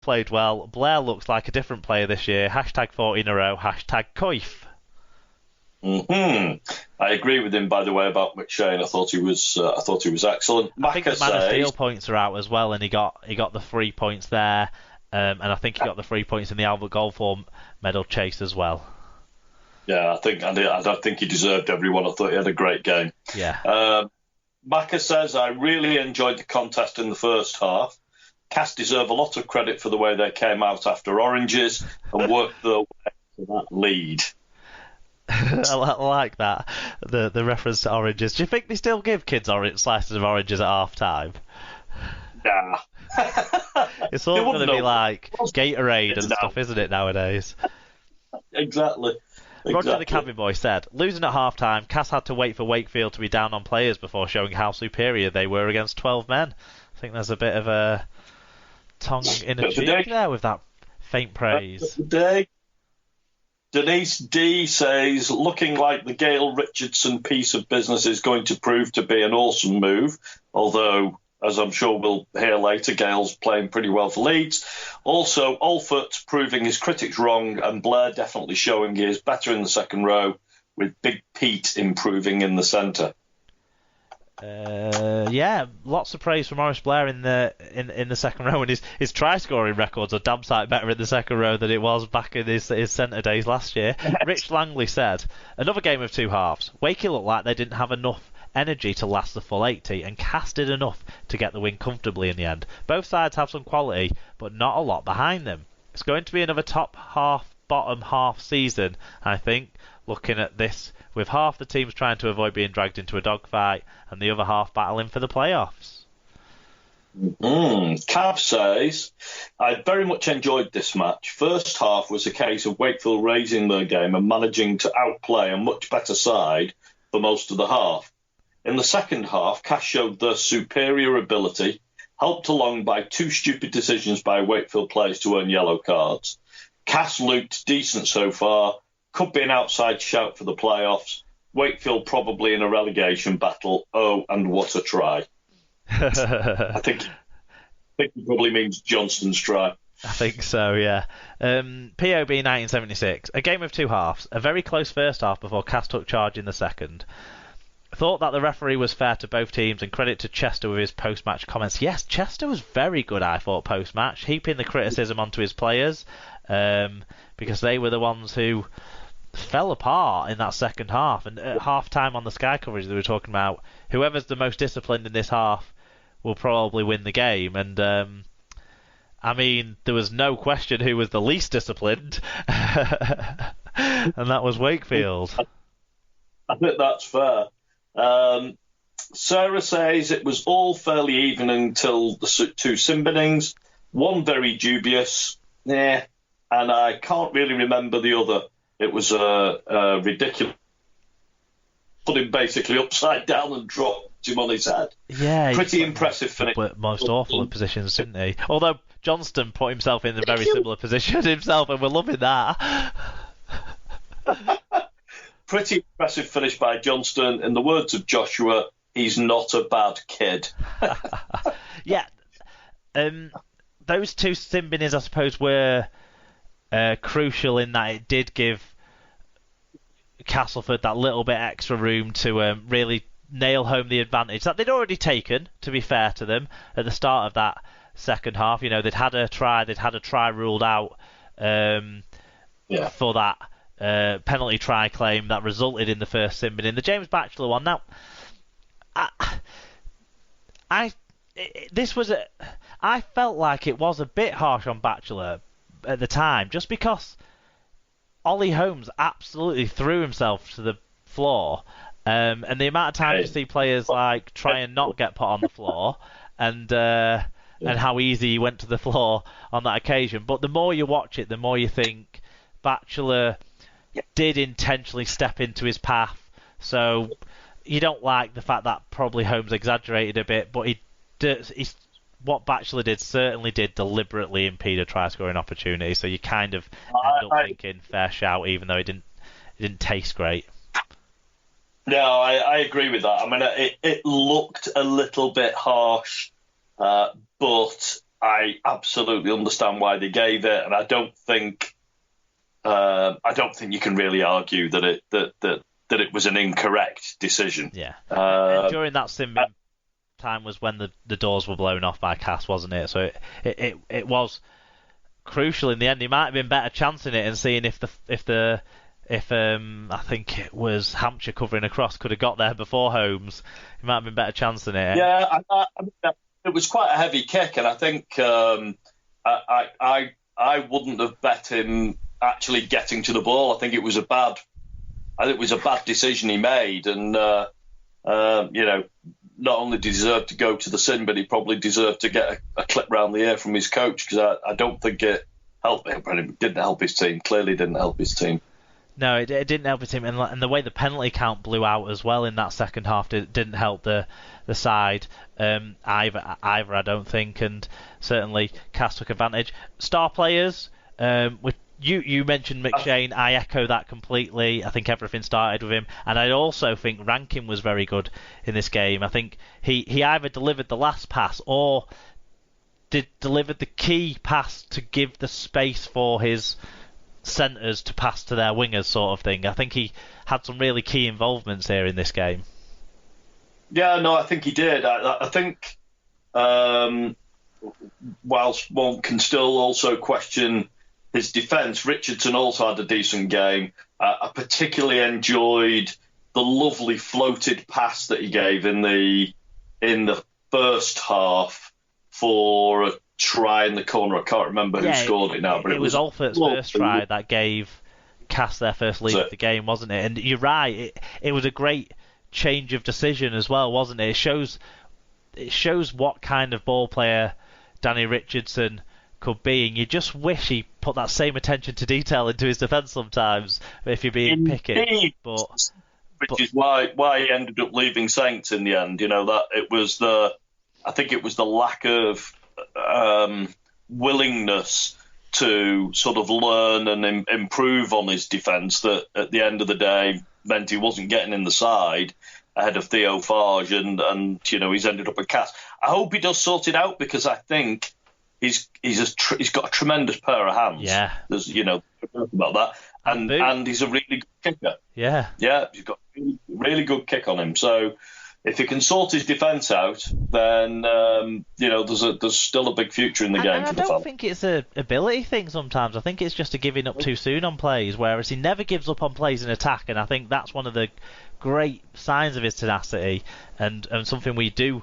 played well. Blair looks like a different player this year. Hashtag 40 in a row. Hashtag Coif. I agree with him, by the way, about McShane. I thought he was excellent. I think the Man of Steel points are out as well, and he got the 3 points there, and I think he got the 3 points in the Albert Goldthorpe medal chase as well. Yeah, I think he deserved everyone. I thought he had a great game. Yeah. Macca says, I really enjoyed the contest in the first half. Cass deserve a lot of credit for the way they came out after oranges and worked their way to that lead. I like that, the reference to oranges. Do you think they still give kids slices of oranges at half time? Nah. It's all going to be like Gatorade and stuff, isn't it, nowadays? Exactly. Roger the cabin boy said, losing at half-time, Cass had to wait for Wakefield to be down on players before showing how superior they were against 12 men. I think there's a bit of a tongue in a cheek there with that faint praise. Denise D says, looking like the Gail Richardson piece of business is going to prove to be an awesome move, although, as I'm sure we'll hear later, Gail's playing pretty well for Leeds. Also, Alford proving his critics wrong, and Blair definitely showing he is better in the second row, with Big Pete improving in the centre. Yeah, lots of praise from Maurice Blair in the second row, and his try scoring records are damn sight better in the second row than it was back in his centre days last year. Rich Langley said, another game of two halves. Wakey looked like they didn't have enough energy to last the full 80 and casted enough to get the win comfortably in the end. Both sides have some quality, but not a lot behind them. It's going to be another top half, bottom half season, I think, looking at this, with half the teams trying to avoid being dragged into a dogfight and the other half battling for the playoffs. Cav says, I very much enjoyed this match. First half was a case of Wakefield raising their game and managing to outplay a much better side for most of the half. In the second half, Cass showed their superior ability, helped along by two stupid decisions by Wakefield players to earn yellow cards. Cass looked decent so far, could be an outside shout for the playoffs. Wakefield probably in a relegation battle. Oh, and what a try. I think it probably means Johnston's try. I think so, yeah. POB 1976. A game of two halves. A very close first half before Cass took charge in the second. Thought that the referee was fair to both teams, and credit to Chester with his post-match comments. Yes, Chester was very good, I thought, post-match, heaping the criticism onto his players, because they were the ones who fell apart in that second half. And at half-time on the Sky coverage, they were talking about whoever's the most disciplined in this half will probably win the game. And, I mean, there was no question who was the least disciplined, and that was Wakefield. I think that's fair. Sarah says it was all fairly even until the two sim binnings. One very dubious, and I can't really remember the other. It was ridiculous. Put him basically upside down and dropped him on his head. Yeah, pretty impressive finish. Most awful of positions, didn't he? Although Johnston put himself in a very similar position himself, and we're loving that. Pretty impressive finish by Johnston. In the words of Joshua, he's not a bad kid. Yeah. Those two sim binnings, I suppose, were crucial in that it did give Castleford that little bit extra room to really nail home the advantage that they'd already taken, to be fair to them, at the start of that second half. You know, they'd had a try ruled out for that penalty try claim that resulted in the first sim bin in the James Batchelor one. Now, I felt like it was a bit harsh on Batchelor at the time, just because Ollie Holmes absolutely threw himself to the floor, and the amount of times you see players like try and not get put on the floor, and how easy he went to the floor on that occasion. But the more you watch it, the more you think Batchelor did intentionally step into his path. So you don't like the fact that probably Holmes exaggerated a bit, but what Batchelor did certainly did deliberately impede a try-scoring opportunity. So you kind of end up thinking fair shout, even though it didn't taste great. No, I agree with that. I mean, it looked a little bit harsh, but I absolutely understand why they gave it, and I don't think you can really argue that it was an incorrect decision. Yeah. And during that sim time was when the doors were blown off by Cass, wasn't it? So it was crucial in the end. He might have been better chancing it and seeing if I think it was Hampshire covering across could have got there before Holmes. He might have been better chancing it. Yeah, I mean, it was quite a heavy kick, and I think I wouldn't have bet him actually getting to the ball. I think it was a bad decision he made, and not only did he deserve to go to the sin, but he probably deserved to get a clip round the ear from his coach, because I don't think it helped him. It didn't help his team. Clearly didn't help his team. No, it didn't help his team, and the way the penalty count blew out as well in that second half didn't help the side either. I don't think, and certainly Cass took advantage. Star players, you mentioned McShane. I echo that completely. I think everything started with him, and I also think Rankin was very good in this game. I think he either delivered the last pass or delivered the key pass to give the space for his centres to pass to their wingers, sort of thing. I think he had some really key involvements here in this game. Yeah, no, I think he did. I think whilst one can still also question his defence, Richardson also had a decent game. I particularly enjoyed the lovely floated pass that he gave in the first half for a try in the corner. I can't remember who scored it now, but it was Alford's first try that gave Cass their first lead of the game, wasn't it? And you're right, it was a great change of decision as well, wasn't it? It shows what kind of ball player Danny Richardson could be, and you just wish he put that same attention to detail into his defence sometimes if you're being picky. Which is why he ended up leaving Saints in the end. That I think it was the lack of willingness to sort of learn and improve on his defence that at the end of the day meant he wasn't getting in the side ahead of Theo Farge, and he's ended up with Cass. I hope he does sort it out, because I think he's got a tremendous pair of hands. Yeah, there's about that, and he's a really good kicker. Yeah, he's got a really good kick on him. So if he can sort his defence out, then there's still a big future in the game for the fella. I don't think it's a ability thing sometimes. I think it's just a giving up too soon on plays, whereas he never gives up on plays in attack, and I think that's one of the great signs of his tenacity, and something we do.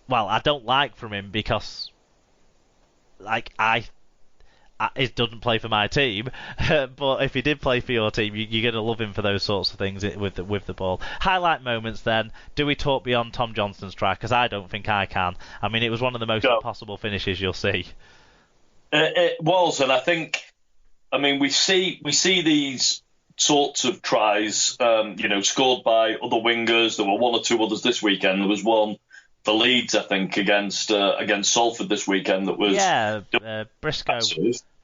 Well, I don't like from him, because he doesn't play for my team, but if he did play for your team, you're going to love him for those sorts of things with the ball. Highlight moments then. Do we talk beyond Tom Johnston's try? Because I don't think I can. I mean, it was one of the most impossible finishes you'll see. It was, and I think, we see these sorts of tries, scored by other wingers. There were one or two others this weekend. There was one for Leeds, I think, against Salford this weekend. That was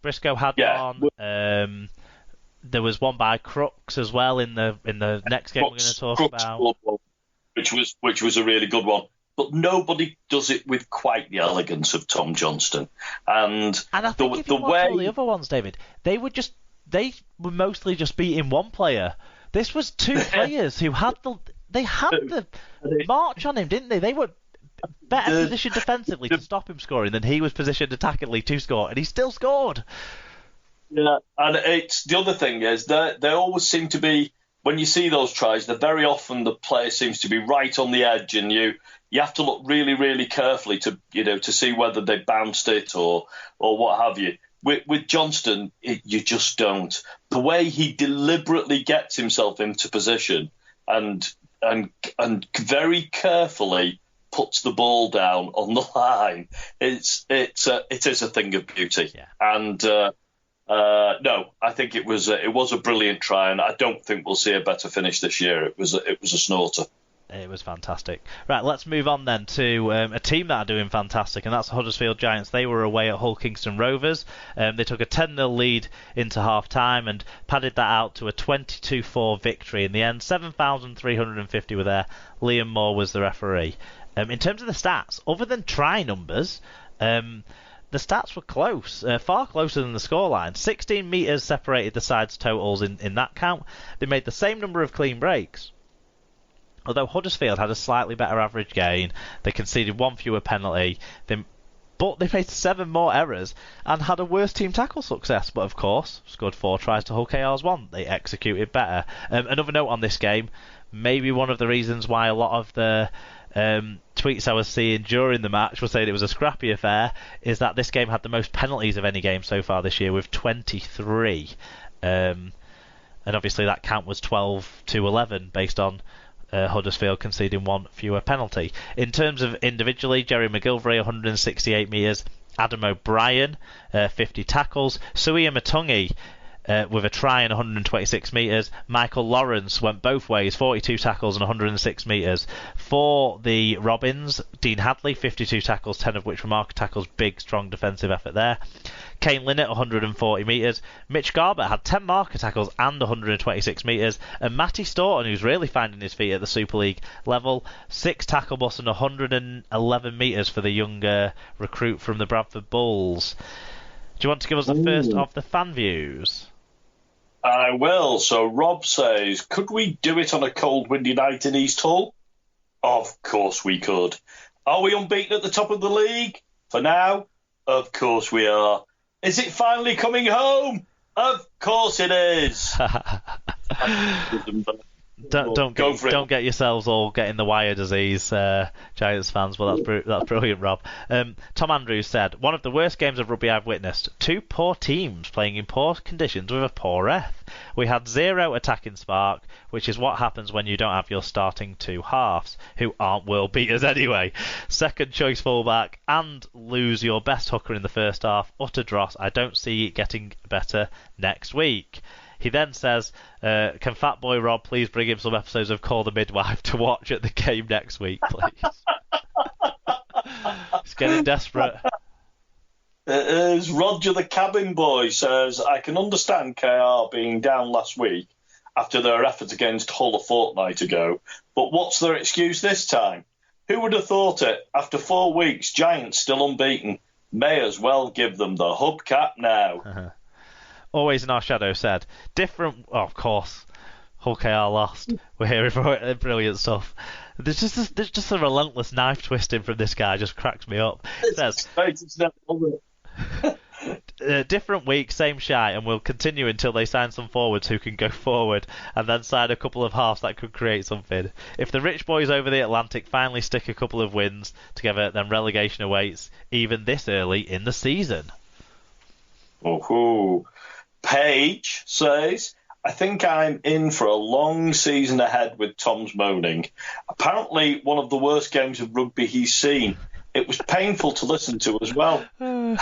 Briscoe had one. There was one by Crooks as well in the next game we're going to talk about, which was a really good one. But nobody does it with quite the elegance of Tom Johnston. And I think if you watch all the other ones, David, they were mostly just beating one player. This was two players who had the march on him, didn't they? They were better positioned defensively to stop him scoring than he was positioned attackingly to score, and he still scored. Yeah, and it's the other thing is that they always seem to be, when you see those tries, they're very often the player seems to be right on the edge, and you have to look really, really carefully to see whether they bounced it or what have you. With Johnston, you just don't. The way he deliberately gets himself into position and very carefully puts the ball down on the line, it is a thing of beauty. Yeah. And no, I think it was a brilliant try, and I don't think we'll see a better finish this year. It was a snorter. It was fantastic. Right, let's move on then to a team that are doing fantastic, and that's the Huddersfield Giants. They were away at Hull Kingston Rovers. They took a 10-0 lead into half-time and padded that out to a 22-4 victory in the end. 7,350 were there. Liam Moore was the referee. In terms of the stats, other than try numbers, the stats were close, far closer than the scoreline. 16 metres separated the sides' totals in that count. They made the same number of clean breaks. Although Huddersfield had a slightly better average gain, they conceded 1 fewer penalty, but they made 7 more errors and had a worse team tackle success. But of course, scored 4 tries to Hull KR's 1. They executed better. Another note on this game, maybe one of the reasons why a lot of the tweets I was seeing during the match were saying it was a scrappy affair, is that this game had the most penalties of any game so far this year, with 23. And obviously that count was 12-11 based on Huddersfield conceding 1 fewer penalty. In terms of individually, Jerry McGilvray 168 metres, Adam O'Brien 50 tackles, Suia Matungi with a try and 126 metres. Michael Lawrence went both ways, 42 tackles and 106 metres. For the Robins, Dean Hadley 52 tackles, 10 of which were marker tackles, big strong defensive effort there. Kane Linnett 140 metres. Mitch Garbutt had 10 marker tackles and 126 metres. And Matty Staunton, who's really finding his feet at the Super League level, 6 tackle busts and 111 metres for the younger recruit from the Bradford Bulls. Do you want to give us the first of the fan views? I will. So Rob says, could we do it on a cold, windy night in East Hull? Of course we could. Are we unbeaten at the top of the league? For now, of course we are. Is it finally coming home? Of course it is. Don't get yourselves all getting the wire disease, Giants fans. But that's brilliant, Rob. Tom Andrews said, one of the worst games of rugby I've witnessed. 2 poor teams playing in poor conditions with a poor ref. We had 0 attacking spark, which is what happens when you don't have your starting 2 halves, who aren't world beaters anyway. Second choice fullback, and lose your best hooker in the first half. Utter dross. I don't see it getting better next week. He then says, can Fatboy Rob please bring him some episodes of Call the Midwife to watch at the game next week, please? It's getting desperate. It is. Roger the Cabin Boy says, I can understand KR being down last week after their efforts against Hull a fortnight ago, but what's their excuse this time? Who would have thought it? After 4 weeks, Giants still unbeaten. May as well give them the hubcap now. Always in Our Shadow said, of course, Hull KR lost. We're hearing brilliant stuff. There's just a relentless knife twisting from this guy, just cracks me up. It says, different week, same shite, and we'll continue until they sign some forwards who can go forward, and then sign a couple of halves that could create something. If the rich boys over the Atlantic finally stick a couple of wins together, then relegation awaits, even this early in the season. Oh, Paige says, I think I'm in for a long season ahead with Tom's moaning. Apparently one of the worst games of rugby he's seen. It was painful to listen to as well. I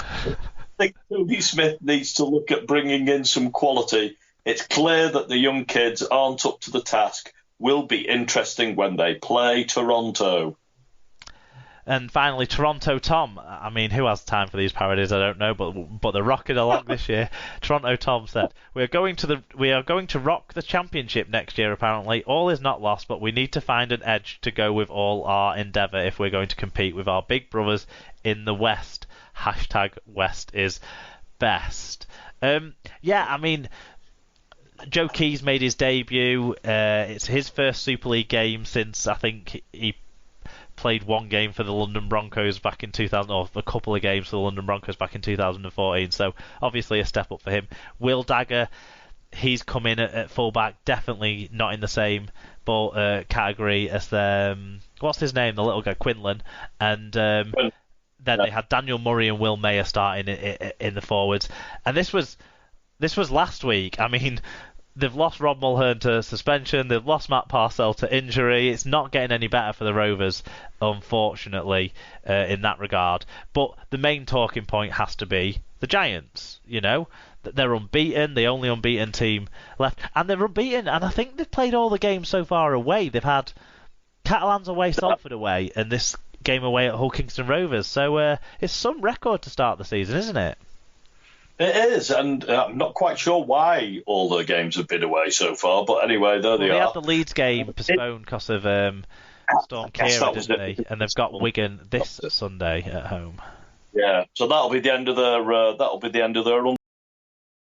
think Tony Smith needs to look at bringing in some quality. It's clear that the young kids aren't up to the task. Will be interesting when they play Toronto. And finally, Toronto Tom. I mean, who has time for these parodies? I don't know, but they're rocking along this year. Toronto Tom said, "We are going to rock the championship next year. Apparently, all is not lost, but we need to find an edge to go with all our endeavour if we're going to compete with our big brothers in the West. Hashtag West is best." Yeah, I mean, Joe Keys made his debut. It's his first Super League game since I think he played 1 game for the London Broncos back in 2000, or a couple of games for the London Broncos back in 2014. So obviously a step up for him. Will Dagger, he's come in at fullback, definitely not in the same category as what's his name, the little guy, Quinlan, and then they had Daniel Murray and Will Mayer starting in the forwards, and this was last week. I mean, they've lost Rob Mulhern to suspension. They've lost Matt Parcell to injury. It's not getting any better for the Rovers, unfortunately, in that regard. But the main talking point has to be the Giants. You know, they're unbeaten, the only unbeaten team left, and they're unbeaten. And I think they've played all the games so far away. They've had Catalans away, Salford away, and this game away at Hull Kingston Rovers. So it's some record to start the season, isn't it? It is, and I'm not quite sure why all the games have been away so far, but anyway, there they are. They had the Leeds game postponed because of Storm Ciara, didn't they? And they've got Wigan this Sunday at home. Yeah, so that'll be the end of their